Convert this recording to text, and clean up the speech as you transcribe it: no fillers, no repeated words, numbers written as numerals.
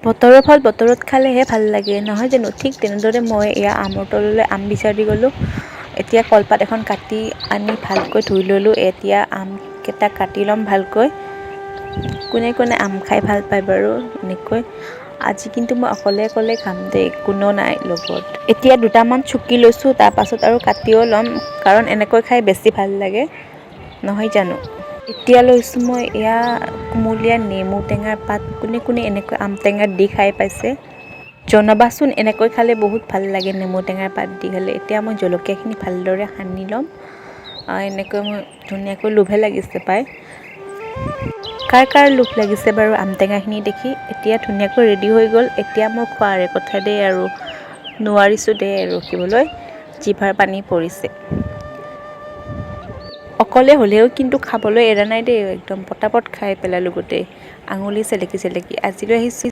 বতৰৰ ফল বতৰত খালেহে ভাল লাগে নহয় জানো? ঠিক তেনেদৰে মই এয়া আমৰ তললৈ আম বিচাৰি গ'লোঁ। এতিয়া কলপাত এখন কাটি আনি ভালকৈ ধুই ল'লোঁ। এতিয়া আমকেইটা কাটি ল'ম ভালকৈ। কোনে কোনে আম খাই ভাল পায় বাৰু এনেকৈ। আজি কিন্তু মই অকলে খাম দেই, কোনো নাই লগত। এতিয়া দুটামান চুকি লৈছোঁ, তাৰপাছত আৰু কাটিও ল'ম, কাৰণ এনেকৈ খাই বেছি ভাল লাগে নহয় জানো? এতিয়া লৈছোঁ মই এয়া কুমলীয়া নেমু টেঙাৰ পাত। কোনে কোনে এনেকৈ আম টেঙাত দি খাই পাইছে জনাবাচোন। এনেকৈ খালে বহুত ভাল লাগে নেমু টেঙাৰ পাত দি খালে। এতিয়া মই জলকীয়াখিনি ভালদৰে সানি ল'ম। এনেকৈ মই ধুনীয়াকৈ লোভে লাগিছে পাই। কাৰ কাৰ লোভ লাগিছে বাৰু আম টেঙাখিনি দেখি? এতিয়া ধুনীয়াকৈ ৰেডি হৈ গ'ল। এতিয়া মই খোৱাৰে কথা দেই, আৰু নোৱাৰিছোঁ দেই ৰখিবলৈ, জিভাৰ পানী পৰিছে। অকলে হ'লেও কিন্তু খাবলৈ এৰা নাই দেই, একদম পটাপট খাই পেলালোঁ গোটেই, আঙুলি চেলেকি চেলেকি। আজিলৈ আহিছোঁ।